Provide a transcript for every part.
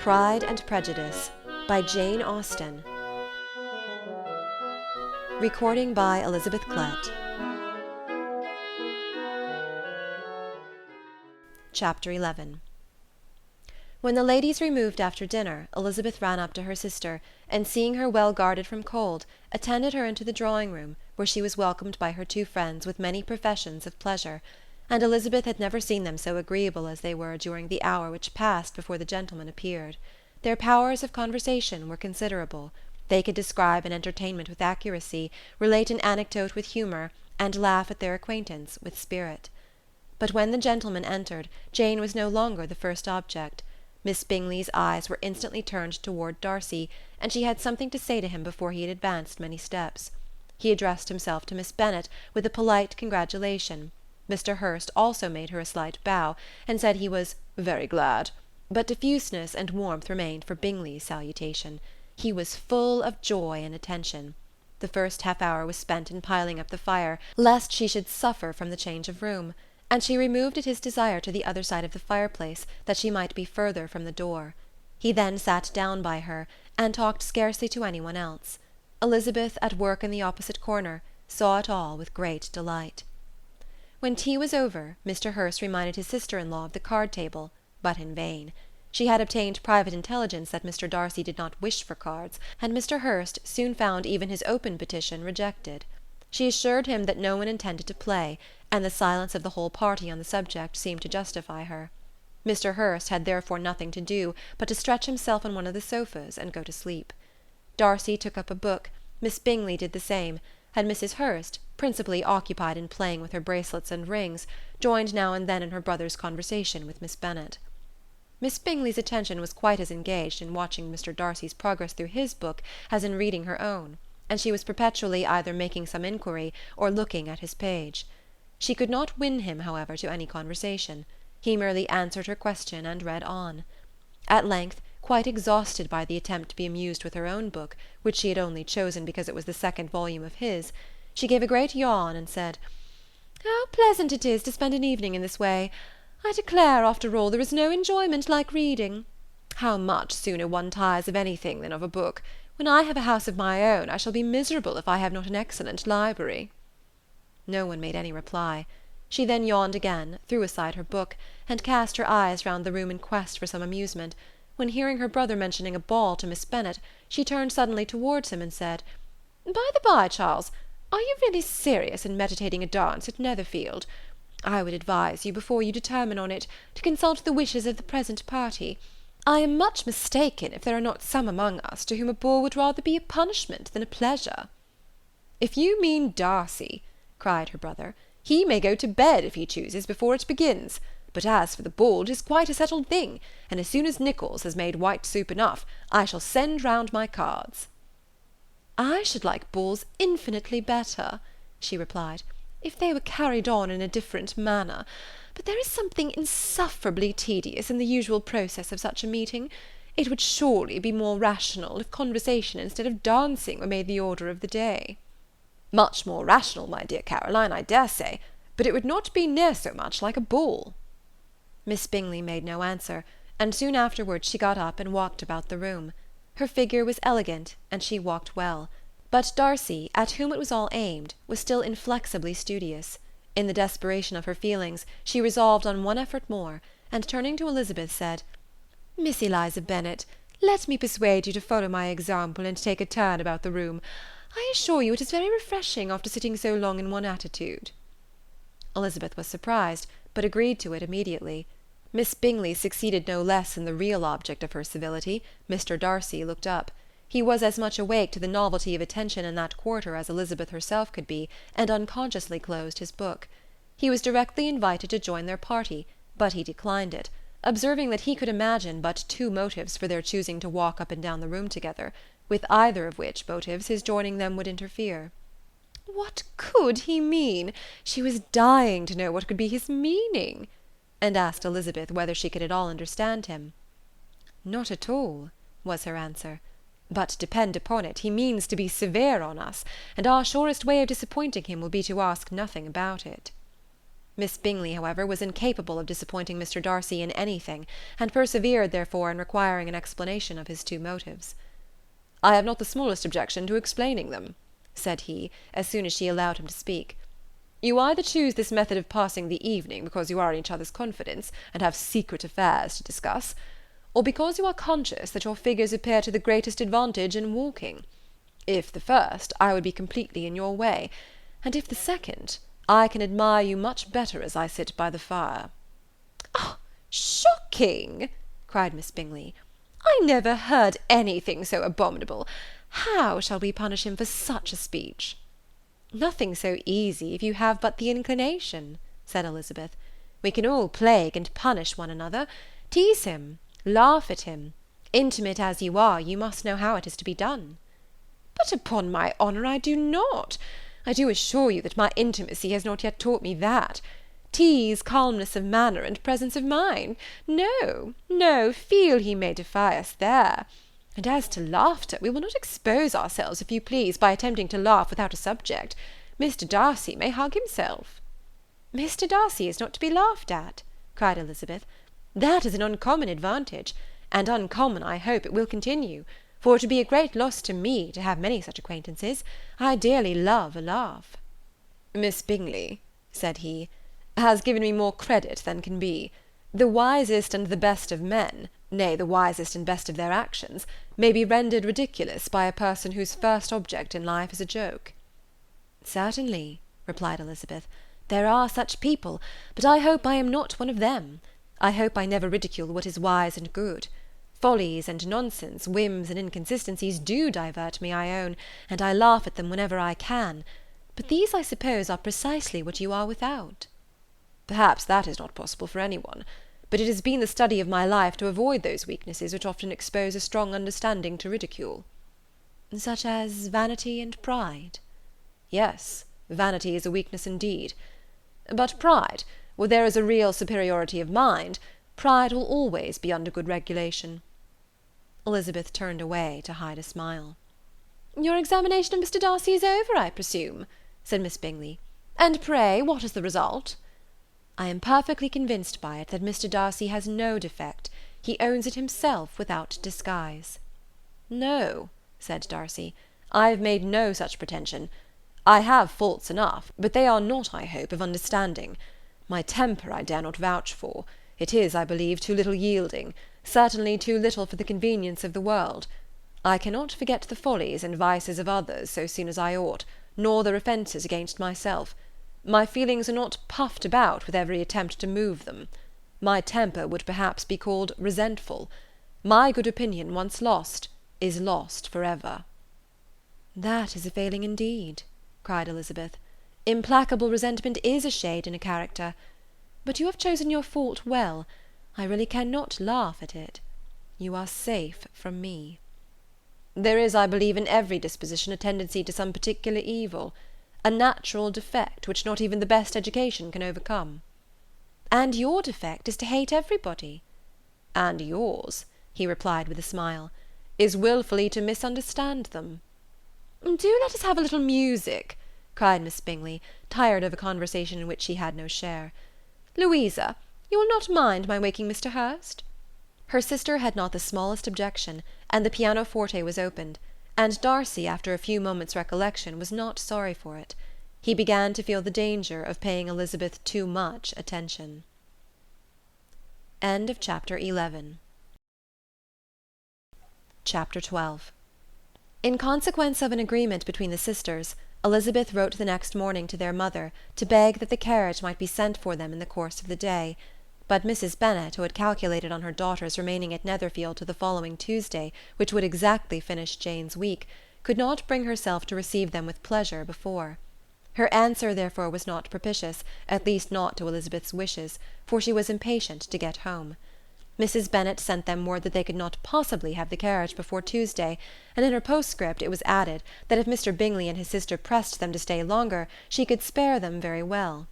Pride and Prejudice by Jane Austen. Recording by Elizabeth Klett. Chapter 11. When the ladies removed after dinner, Elizabeth ran up to her sister, and seeing her well guarded from cold, attended her into the drawing-room, where she was welcomed by her two friends with many professions of pleasure, and Elizabeth had never seen them so agreeable as they were during the hour which passed before the gentlemen appeared. Their powers of conversation were considerable. They could describe an entertainment with accuracy, relate an anecdote with humour, and laugh at their acquaintance with spirit. But when the gentlemen entered, Jane was no longer the first object. Miss Bingley's eyes were instantly turned toward Darcy, and she had something to say to him before he had advanced many steps. He addressed himself to Miss Bennet with a polite congratulation. Mr. Hurst also made her a slight bow, and said he was "very glad," but diffuseness and warmth remained for Bingley's salutation. He was full of joy and attention. The first half-hour was spent in piling up the fire, lest she should suffer from the change of room, and she removed at his desire to the other side of the fireplace, that she might be further from the door. He then sat down by her, and talked scarcely to any one else. Elizabeth, at work in the opposite corner, saw it all with great delight. When tea was over, Mr. Hurst reminded his sister-in-law of the card-table, but in vain. She had obtained private intelligence that Mr. Darcy did not wish for cards, and Mr. Hurst soon found even his open petition rejected. She assured him that no one intended to play, and the silence of the whole party on the subject seemed to justify her. Mr. Hurst had therefore nothing to do but to stretch himself on one of the sofas and go to sleep. Darcy took up a book, Miss Bingley did the same, and Mrs. Hurst, principally occupied in playing with her bracelets and rings, joined now and then in her brother's conversation with Miss Bennet. Miss Bingley's attention was quite as engaged in watching Mr. Darcy's progress through his book as in reading her own, and she was perpetually either making some inquiry or looking at his page. She could not win him, however, to any conversation. He merely answered her question and read on. At length, quite exhausted by the attempt to be amused with her own book, which she had only chosen because it was the second volume of his, she gave a great yawn and said, "How pleasant it is to spend an evening in this way! I declare, after all, there is no enjoyment like reading. How much sooner one tires of anything than of a book! When I have a house of my own, I shall be miserable if I have not an excellent library." No one made any reply. She then yawned again, threw aside her book, and cast her eyes round the room in quest for some amusement, when, hearing her brother mentioning a ball to Miss Bennet, she turned suddenly towards him and said, "By the by, Charles, are you really serious in meditating a dance at Netherfield? I would advise you, before you determine on it, to consult the wishes of the present party. I am much mistaken if there are not some among us to whom a ball would rather be a punishment than a pleasure." "If you mean Darcy," cried her brother, "he may go to bed, if he chooses, before it begins. But as for the ball, it is quite a settled thing, and as soon as Nichols has made white soup enough, I shall send round my cards." "I should like balls infinitely better," she replied, "if they were carried on in a different manner. But there is something insufferably tedious in the usual process of such a meeting. It would surely be more rational if conversation instead of dancing were made the order of the day." "Much more rational, my dear Caroline, I dare say, but it would not be near so much like a ball." Miss Bingley made no answer, and soon afterwards she got up and walked about the room. Her figure was elegant, and she walked well. But Darcy, at whom it was all aimed, was still inflexibly studious. In the desperation of her feelings, she resolved on one effort more, and turning to Elizabeth, said, "Miss Eliza Bennet, let me persuade you to follow my example and take a turn about the room. I assure you it is very refreshing after sitting so long in one attitude." Elizabeth was surprised, but agreed to it immediately. Miss Bingley succeeded no less in the real object of her civility. Mr. Darcy looked up. He was as much awake to the novelty of attention in that quarter as Elizabeth herself could be, and unconsciously closed his book. He was directly invited to join their party, but he declined it, observing that he could imagine but two motives for their choosing to walk up and down the room together, with either of which motives his joining them would interfere. What could he mean? She was dying to know what could be his meaning, and asked Elizabeth whether she could at all understand him. "Not at all," was her answer. "But depend upon it, he means to be severe on us, and our surest way of disappointing him will be to ask nothing about it." Miss Bingley, however, was incapable of disappointing Mr. Darcy in anything, and persevered, therefore, in requiring an explanation of his two motives. "I have not the smallest objection to explaining them," said he, as soon as she allowed him to speak. "You either choose this method of passing the evening because you are in each other's confidence, and have secret affairs to discuss, or because you are conscious that your figures appear to the greatest advantage in walking. If the first, I would be completely in your way, and if the second, I can admire you much better as I sit by the fire." "Ah, shocking!" cried Miss Bingley. "I never heard anything so abominable. How shall we punish him for such a speech?" "Nothing so easy, if you have but the inclination," said Elizabeth. "We can all plague and punish one another, tease him, laugh at him. Intimate as you are, you must know how it is to be done." "But upon my honour I do not. I do assure you that my intimacy has not yet taught me that. Tease, calmness of manner, and presence of mind. No, no, feel he may defy us there. And as to laughter, we will not expose ourselves, if you please, by attempting to laugh without a subject. Mr. Darcy may hug himself." "Mr. Darcy is not to be laughed at," cried Elizabeth. "That is an uncommon advantage, and uncommon, I hope, it will continue, for it would be a great loss to me to have many such acquaintances. I dearly love a laugh." "Miss Bingley," said he, "has given me more credit than can be. The wisest and the best of men, nay, the wisest and best of their actions, may be rendered ridiculous by a person whose first object in life is a joke." "Certainly," replied Elizabeth, "there are such people, but I hope I am not one of them. I hope I never ridicule what is wise and good. Follies and nonsense, whims and inconsistencies do divert me, I own, and I laugh at them whenever I can, but these, I suppose, are precisely what you are without." "Perhaps that is not possible for any one, but it has been the study of my life to avoid those weaknesses which often expose a strong understanding to ridicule." "Such as vanity and pride?" "Yes, vanity is a weakness indeed. But pride, where there is a real superiority of mind, pride will always be under good regulation." Elizabeth turned away to hide a smile. "Your examination of Mr. Darcy is over, I presume," said Miss Bingley. "And pray, what is the result?" "I am perfectly convinced by it that Mr. Darcy has no defect. He owns it himself without disguise." "No," said Darcy, "I have made no such pretension. I have faults enough, but they are not, I hope, of understanding. My temper I dare not vouch for. It is, I believe, too little yielding, certainly too little for the convenience of the world. I cannot forget the follies and vices of others so soon as I ought, nor their offences against myself. My feelings are not puffed about with every attempt to move them. My temper would perhaps be called resentful. My good opinion, once lost, is lost for ever." "That is a failing indeed," cried Elizabeth. "Implacable resentment is a shade in a character. But you have chosen your fault well. I really cannot laugh at it. You are safe from me." "There is, I believe, in every disposition a tendency to some particular evil, a natural defect which not even the best education can overcome." "And your defect is to hate everybody." "And yours," he replied with a smile, "is wilfully to misunderstand them." "Do let us have a little music," cried Miss Bingley, tired of a conversation in which she had no share. "Louisa, you will not mind my waking Mr. Hurst?" Her sister had not the smallest objection, and the pianoforte was opened, and Darcy, after a few moments' recollection, was not sorry for it. He began to feel the danger of paying Elizabeth too much attention. Chapter 12. In consequence of an agreement between the sisters, Elizabeth wrote the next morning to their mother to beg that the carriage might be sent for them in the course of the day, but Mrs. Bennet, who had calculated on her daughters remaining at Netherfield till the following Tuesday, which would exactly finish Jane's week, could not bring herself to receive them with pleasure before. Her answer therefore was not propitious, at least not to Elizabeth's wishes, for she was impatient to get home. Mrs. Bennet sent them word that they could not possibly have the carriage before Tuesday, and in her postscript it was added that if Mr. Bingley and his sister pressed them to stay longer, she could spare them very well.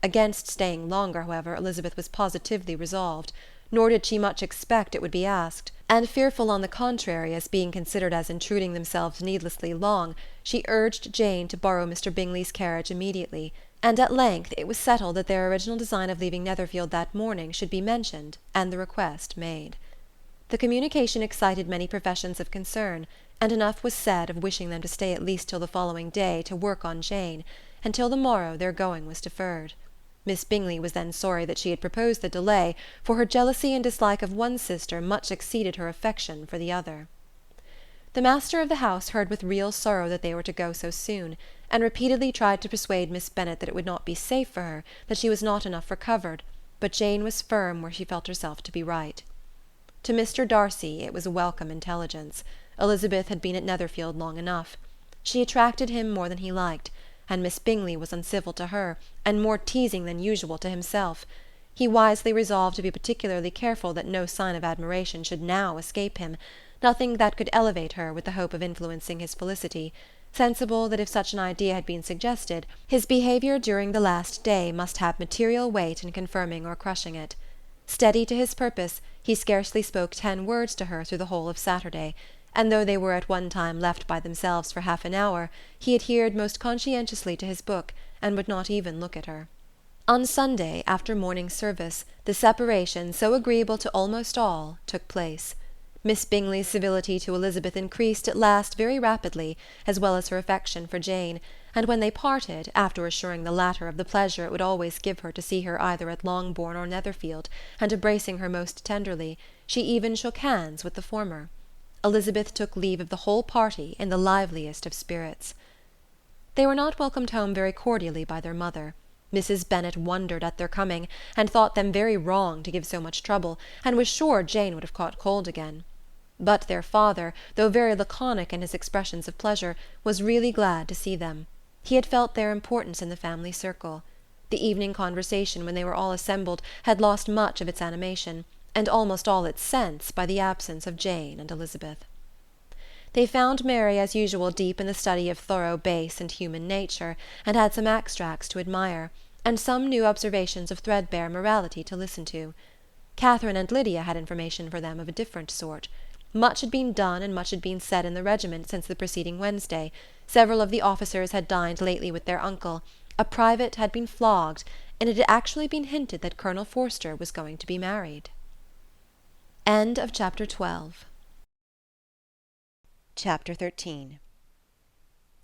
Against staying longer, however, Elizabeth was positively resolved, nor did she much expect it would be asked, and fearful on the contrary as being considered as intruding themselves needlessly long, she urged Jane to borrow Mr. Bingley's carriage immediately, and at length it was settled that their original design of leaving Netherfield that morning should be mentioned and the request made. The communication excited many professions of concern, and enough was said of wishing them to stay at least till the following day to work on Jane, and till the morrow their going was deferred. Miss Bingley was then sorry that she had proposed the delay, for her jealousy and dislike of one sister much exceeded her affection for the other. The master of the house heard with real sorrow that they were to go so soon, and repeatedly tried to persuade Miss Bennet that it would not be safe for her, that she was not enough recovered, but Jane was firm where she felt herself to be right. To Mr. Darcy it was a welcome intelligence. Elizabeth had been at Netherfield long enough. She attracted him more than he liked, and Miss Bingley was uncivil to her, and more teasing than usual to himself. He wisely resolved to be particularly careful that no sign of admiration should now escape him, nothing that could elevate her with the hope of influencing his felicity, sensible that if such an idea had been suggested, his behaviour during the last day must have material weight in confirming or crushing it. Steady to his purpose, he scarcely spoke 10 words to her through the whole of Saturday, and though they were at one time left by themselves for half an hour, he adhered most conscientiously to his book, and would not even look at her. On Sunday, after morning service, the separation, so agreeable to almost all, took place. Miss Bingley's civility to Elizabeth increased at last very rapidly, as well as her affection for Jane, and when they parted, after assuring the latter of the pleasure it would always give her to see her either at Longbourn or Netherfield, and embracing her most tenderly, she even shook hands with the former. Elizabeth took leave of the whole party in the liveliest of spirits. They were not welcomed home very cordially by their mother. Mrs. Bennet wondered at their coming, and thought them very wrong to give so much trouble, and was sure Jane would have caught cold again. But their father, though very laconic in his expressions of pleasure, was really glad to see them. He had felt their importance in the family circle. The evening conversation, when they were all assembled, had lost much of its animation, and almost all its sense, by the absence of Jane and Elizabeth. They found Mary as usual deep in the study of thorough base and human nature, and had some extracts to admire, and some new observations of threadbare morality to listen to. Catherine and Lydia had information for them of a different sort. Much had been done and much had been said in the regiment since the preceding Wednesday. Several of the officers had dined lately with their uncle. A private had been flogged, and it had actually been hinted that Colonel Forster was going to be married. End of Chapter 12. Chapter 13.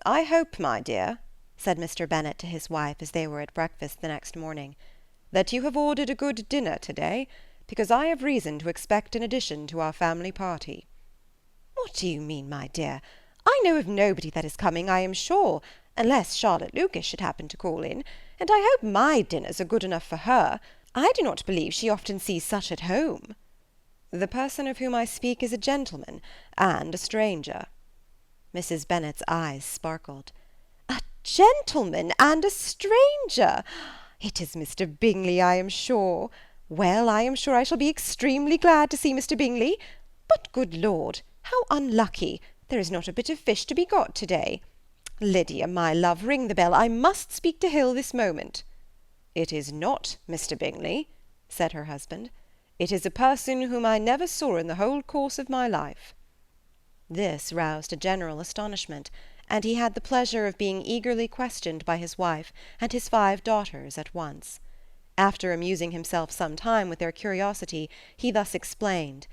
"I hope, my dear," said Mr. Bennet to his wife as they were at breakfast the next morning, "that you have ordered a good dinner to-day, because I have reason to expect an addition to our family party." "What do you mean, my dear? I know of nobody that is coming, I am sure, unless Charlotte Lucas should happen to call in, and I hope my dinners are good enough for her. I do not believe she often sees such at home." "The person of whom I speak is a gentleman, and a stranger." Mrs. Bennet's eyes sparkled. "A gentleman and a stranger! It is Mr. Bingley, I am sure. Well, I am sure I shall be extremely glad to see Mr. Bingley. But, good Lord, how unlucky! There is not a bit of fish to be got to-day. Lydia, my love, ring the bell. I must speak to Hill this moment." "It is not Mr. Bingley," said her husband. "It is a person whom I never saw in the whole course of my life." This roused a general astonishment, and he had the pleasure of being eagerly questioned by his wife and his 5 daughters at once. After amusing himself some time with their curiosity, he thus explained: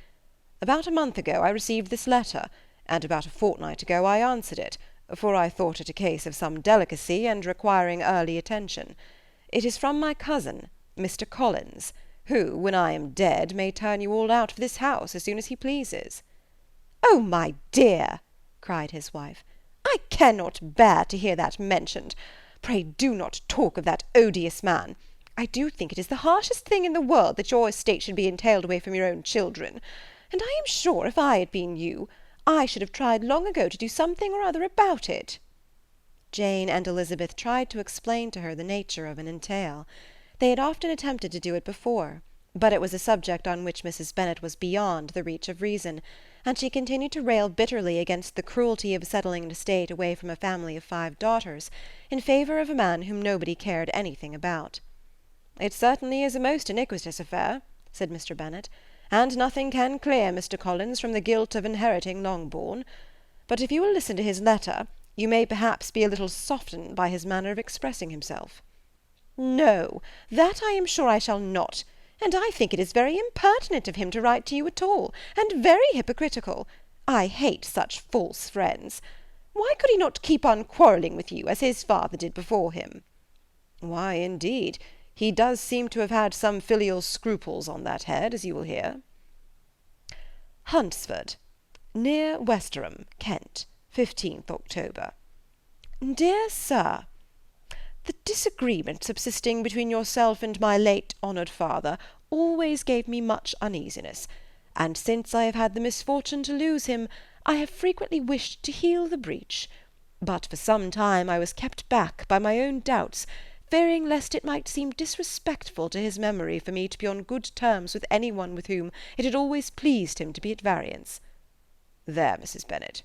"About a month ago I received this letter, and about a fortnight ago I answered it, for I thought it a case of some delicacy and requiring early attention. It is from my cousin, Mr. Collins, who, when I am dead, may turn you all out of this house as soon as he pleases." "Oh, my dear," cried his wife, "I cannot bear to hear that mentioned. Pray do not talk of that odious man. I do think it is the harshest thing in the world that your estate should be entailed away from your own children, and I am sure if I had been you, I should have tried long ago to do something or other about it." Jane and Elizabeth tried to explain to her the nature of an entail. They had often attempted to do it before, but it was a subject on which Mrs. Bennet was beyond the reach of reason, and she continued to rail bitterly against the cruelty of settling an estate away from a family of 5 daughters, in favour of a man whom nobody cared anything about. "It certainly is a most iniquitous affair," said Mr. Bennet, "and nothing can clear Mr. Collins from the guilt of inheriting Longbourn. But if you will listen to his letter, you may perhaps be a little softened by his manner of expressing himself." No, that I am sure I shall not, and I think it is very impertinent of him to write to you at all, and very hypocritical. I hate such false friends. Why could he not keep on quarrelling with you, as his father did before him? Why, indeed, he does seem to have had some filial scruples on that head, as you will hear. Hunsford, near Westerham, Kent, 15th October. Dear Sir, the disagreement subsisting between yourself and my late honoured father always gave me much uneasiness, and since I have had the misfortune to lose him, I have frequently wished to heal the breach, but for some time I was kept back by my own doubts, fearing lest it might seem disrespectful to his memory for me to be on good terms with any one with whom it had always pleased him to be at variance. There, Mrs. Bennet.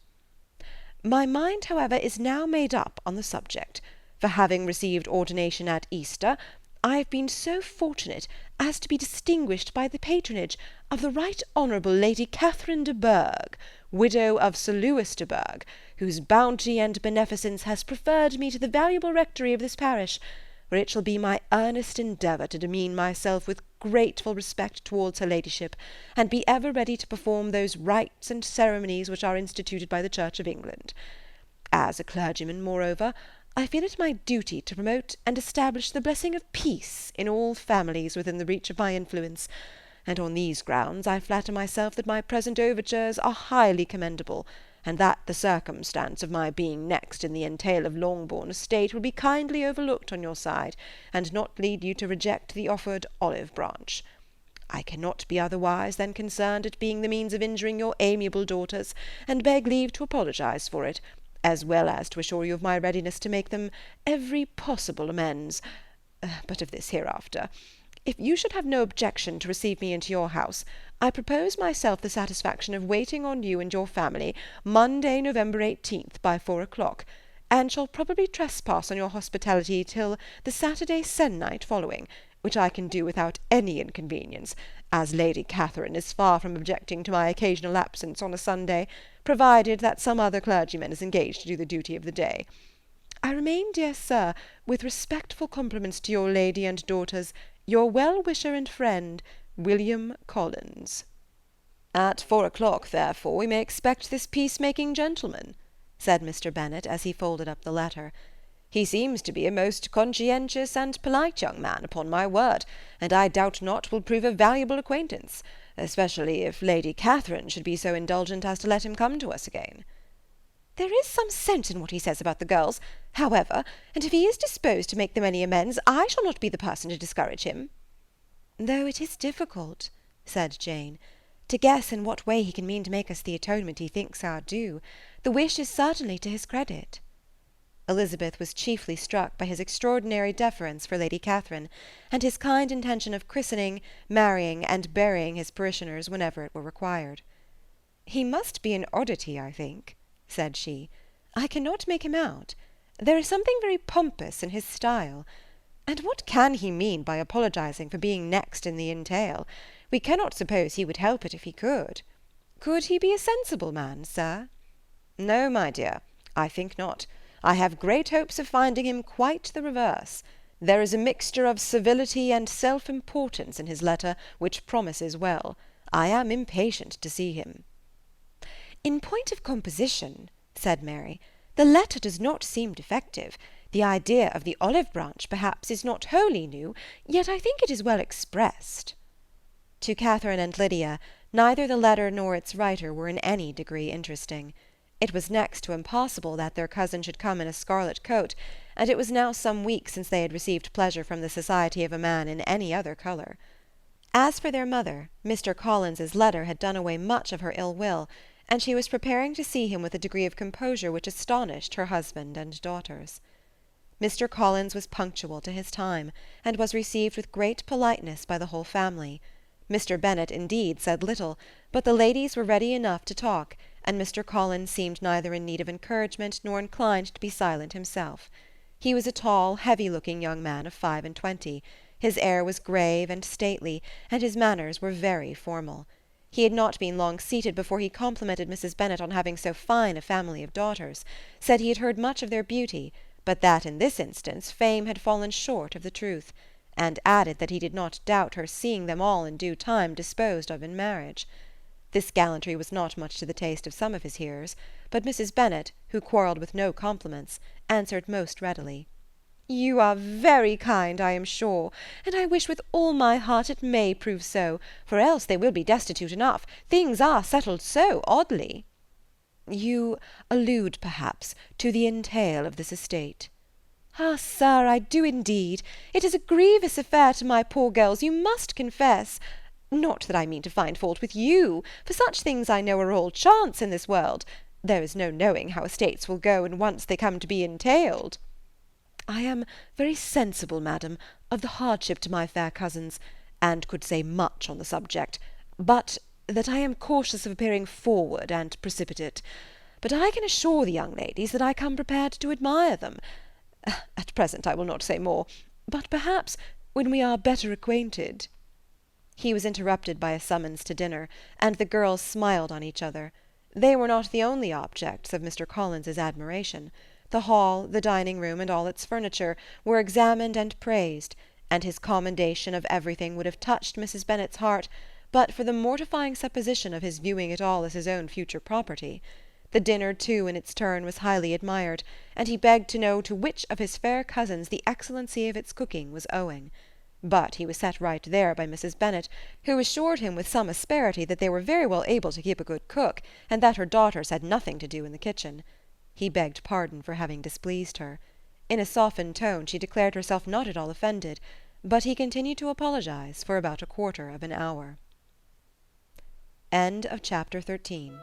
My mind, however, is now made up on the subject, for having received ordination at Easter, I have been so fortunate as to be distinguished by the patronage of the Right Honourable Lady Catherine de Bourgh, widow of Sir Lewis de Bourgh, whose bounty and beneficence has preferred me to the valuable rectory of this parish, where it shall be my earnest endeavour to demean myself with grateful respect towards her ladyship, and be ever ready to perform those rites and ceremonies which are instituted by the Church of England. As a clergyman, moreover, I feel it my duty to promote and establish the blessing of peace in all families within the reach of my influence, and on these grounds I flatter myself that my present overtures are highly commendable, and that the circumstance of my being next in the entail of Longbourn estate will be kindly overlooked on your side, and not lead you to reject the offered olive branch. I cannot be otherwise than concerned at being the means of injuring your amiable daughters, and beg leave to apologize for it, as well as to assure you of my readiness to make them every possible amends. But of this hereafter. If you should have no objection to receive me into your house, I propose myself the satisfaction of waiting on you and your family Monday, November 18th, by 4 o'clock, and shall probably trespass on your hospitality till the Saturday se'nnight following, which I can do without any inconvenience, as Lady Catherine is far from objecting to my occasional absence on a Sunday, provided that some other clergyman is engaged to do the duty of the day. I remain, dear sir, with respectful compliments to your lady and daughters, your well-wisher and friend, William Collins. At 4 o'clock, therefore, we may expect this peace-making gentleman, said Mr. Bennet, as he folded up the letter. He seems to be a most conscientious and polite young man, upon my word, and I doubt not will prove a valuable acquaintance, especially if Lady Catherine should be so indulgent as to let him come to us again. There is some sense in what he says about the girls, however, and if he is disposed to make them any amends, I shall not be the person to discourage him. Though it is difficult, said Jane, to guess in what way he can mean to make us the atonement he thinks our due. The wish is certainly to his credit. Elizabeth was chiefly struck by his extraordinary deference for Lady Catherine, and his kind intention of christening, marrying, and burying his parishioners whenever it were required. He must be an oddity, I think, said she. I cannot make him out. There is something very pompous in his style. And what can he mean by apologizing for being next in the entail? We cannot suppose he would help it if he could. Could he be a sensible man, sir? No, my dear, I think not. I have great hopes of finding him quite the reverse. There is a mixture of civility and self-importance in his letter which promises well. I am impatient to see him. In point of composition, said Mary, the letter does not seem defective. The idea of the olive branch, perhaps, is not wholly new, yet I think it is well expressed. To Catherine and Lydia, neither the letter nor its writer were in any degree interesting. It was next to impossible that their cousin should come in a scarlet coat, and it was now some weeks since they had received pleasure from the society of a man in any other colour. As for their mother, Mr. Collins's letter had done away much of her ill will, and she was preparing to see him with a degree of composure which astonished her husband and daughters. Mr. Collins was punctual to his time, and was received with great politeness by the whole family. Mr. Bennet, indeed, said little, but the ladies were ready enough to talk, and Mr. Collins seemed neither in need of encouragement nor inclined to be silent himself. He was a tall, heavy-looking young man of 25. His air was grave and stately, and his manners were very formal. He had not been long seated before he complimented Mrs. Bennet on having so fine a family of daughters, said he had heard much of their beauty, but that in this instance fame had fallen short of the truth, and added that he did not doubt her seeing them all in due time disposed of in marriage. This gallantry was not much to the taste of some of his hearers, but Mrs. Bennet, who quarrelled with no compliments, answered most readily. "You are very kind, I am sure, and I wish with all my heart it may prove so, for else they will be destitute enough. Things are settled so oddly." "You allude, perhaps, to the entail of this estate." "Ah, sir, I do indeed. It is a grievous affair to my poor girls, you must confess. Not that I mean to find fault with you, for such things I know are all chance in this world. There is no knowing how estates will go when once they come to be entailed." "I am very sensible, madam, of the hardship to my fair cousins, and could say much on the subject, but that I am cautious of appearing forward and precipitate. But I can assure the young ladies that I come prepared to admire them. At present I will not say more, but perhaps when we are better acquainted—" He was interrupted by a summons to dinner, and the girls smiled on each other. They were not the only objects of Mr. Collins's admiration. The hall, the dining-room, and all its furniture, were examined and praised, and his commendation of everything would have touched Mrs. Bennet's heart, but for the mortifying supposition of his viewing it all as his own future property. The dinner, too, in its turn, was highly admired, and he begged to know to which of his fair cousins the excellency of its cooking was owing. But he was set right there by Mrs. Bennet, who assured him with some asperity that they were very well able to keep a good cook, and that her daughters had nothing to do in the kitchen. He begged pardon for having displeased her. In a softened tone she declared herself not at all offended, but he continued to apologize for about a quarter of an hour. End of chapter 13.